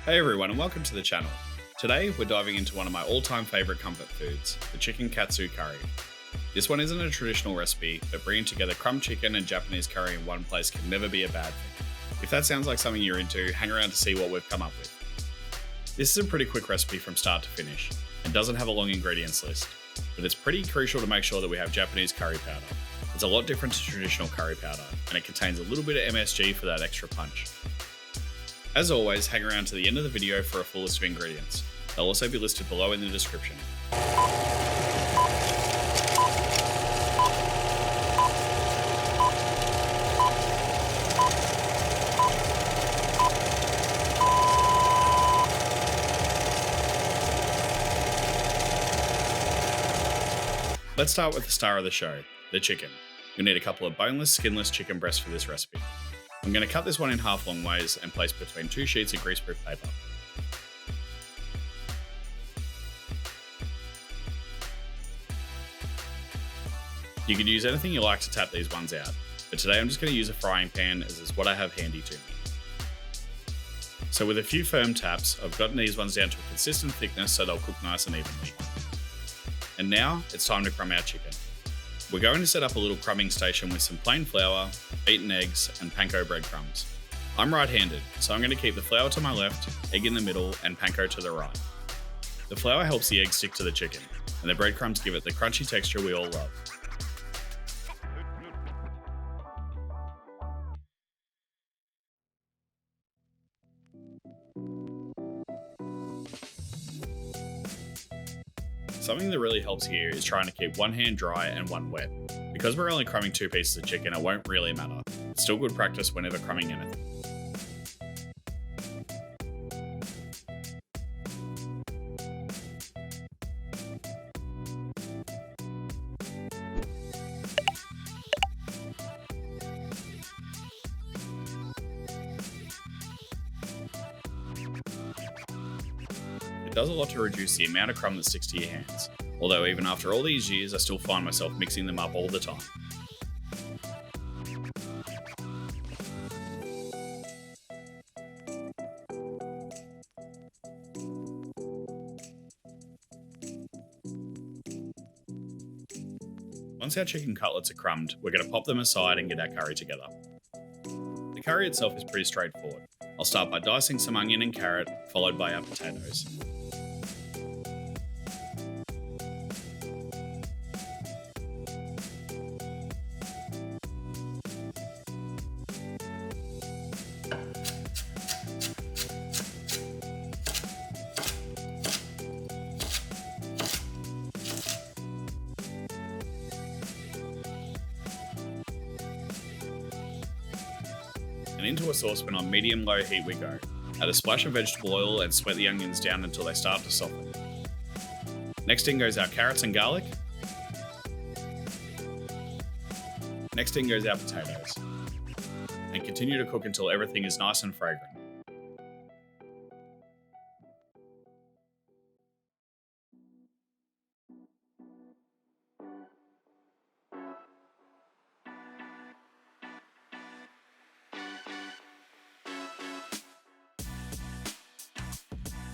Hey everyone and welcome to the channel. Today we're diving into one of my all-time favourite comfort foods, the Chicken Katsu Curry. This one isn't a traditional recipe, but bringing together crumb chicken and Japanese curry in one place can never be a bad thing. If that sounds like something you're into, hang around to see what we've come up with. This is a pretty quick recipe from start to finish, and doesn't have a long ingredients list, but it's pretty crucial to make sure that we have Japanese curry powder. It's a lot different to traditional curry powder, and it contains a little bit of MSG for that extra punch. As always, hang around to the end of the video for a full list of ingredients. They'll also be listed below in the description. Let's start with the star of the show, the chicken. You'll need a couple of boneless, skinless chicken breasts for this recipe. I'm going to cut this one in half long ways and place between two sheets of greaseproof paper. You can use anything you like to tap these ones out, but today I'm just going to use a frying pan as it's what I have handy to me. So with a few firm taps, I've gotten these ones down to a consistent thickness so they'll cook nice and evenly. And now it's time to crumb our chicken. We're going to set up a little crumbing station with some plain flour, beaten eggs, and Panko breadcrumbs. I'm right-handed, so I'm going to keep the flour to my left, egg in the middle, and Panko to the right. The flour helps the egg stick to the chicken, and the breadcrumbs give it the crunchy texture we all love. Something that really helps here is trying to keep one hand dry and one wet. Because we're only crumbing two pieces of chicken, it won't really matter. It's still good practice whenever crumbing anything. It does a lot to reduce the amount of crumb that sticks to your hands, although even after all these years I still find myself mixing them up all the time. Once our chicken cutlets are crumbed, we're going to pop them aside and get our curry together. The curry itself is pretty straightforward. I'll start by dicing some onion and carrot, followed by our potatoes. And into a saucepan on medium-low heat we go. Add a splash of vegetable oil and sweat the onions down until they start to soften. Next in goes our carrots and garlic. Next in goes our potatoes. And continue to cook until everything is nice and fragrant.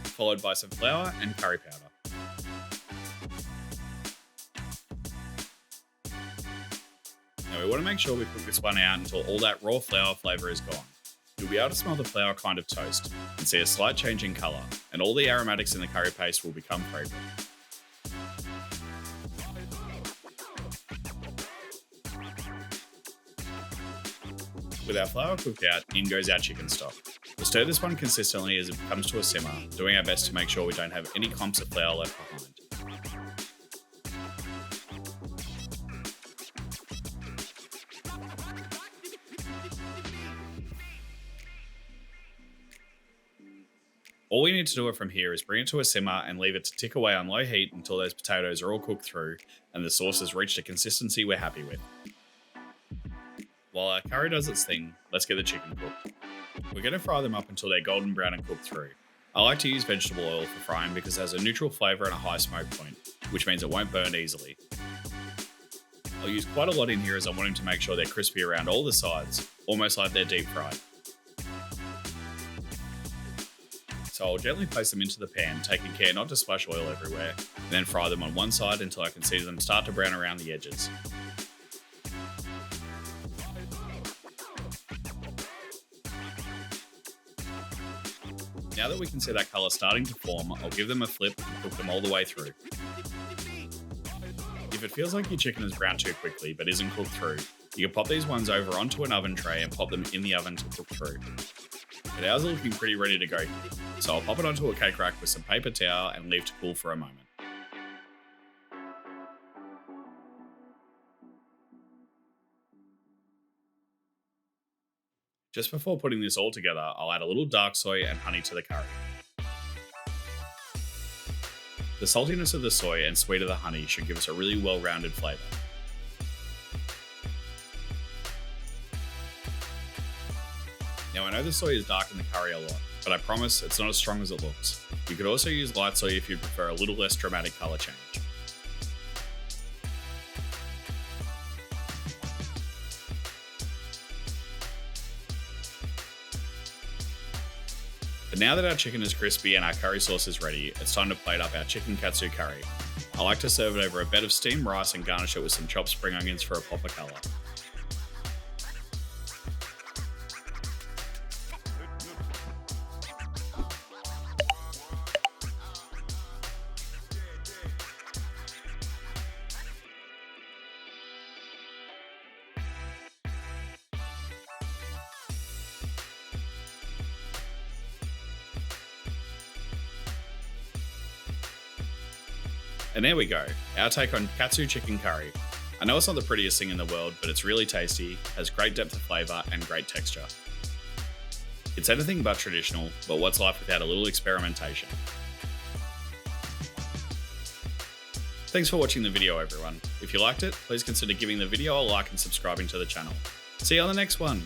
Followed by some flour and curry powder. Now we want to make sure we cook this one out until all that raw flour flavour is gone. You'll be able to smell the flour kind of toast and see a slight change in colour, and all the aromatics in the curry paste will become fragrant. With our flour cooked out, in goes our chicken stock. We'll stir this one consistently as it comes to a simmer, doing our best to make sure we don't have any clumps of flour left behind. All we need to do it from here is bring it to a simmer and leave it to tick away on low heat until those potatoes are all cooked through and the sauce has reached a consistency we're happy with. While our curry does its thing, let's get the chicken cooked. We're going to fry them up until they're golden brown and cooked through. I like to use vegetable oil for frying because it has a neutral flavour and a high smoke point, which means it won't burn easily. I'll use quite a lot in here as I'm wanting to make sure they're crispy around all the sides, almost like they're deep fried. So I'll gently place them into the pan, taking care not to splash oil everywhere, and then fry them on one side until I can see them start to brown around the edges. Now that we can see that colour starting to form, I'll give them a flip and cook them all the way through. If it feels like your chicken is browned too quickly but isn't cooked through, you can pop these ones over onto an oven tray and pop them in the oven to cook through. But ours are looking pretty ready to go here, so I'll pop it onto a cake rack with some paper towel and leave to cool for a moment. Just before putting this all together, I'll add a little dark soy and honey to the curry. The saltiness of the soy and sweet of the honey should give us a really well-rounded flavour. Now I know the soy is dark in the curry a lot, but I promise it's not as strong as it looks. You could also use light soy if you prefer a little less dramatic colour change. But now that our chicken is crispy and our curry sauce is ready, it's time to plate up our Chicken Katsu Curry. I like to serve it over a bed of steamed rice and garnish it with some chopped spring onions for a pop of colour. And there we go, our take on Katsu Chicken Curry. I know it's not the prettiest thing in the world, but it's really tasty, has great depth of flavour and great texture. It's anything but traditional, but what's life without a little experimentation? Thanks for watching the video, everyone. If you liked it, please consider giving the video a like and subscribing to the channel. See you on the next one.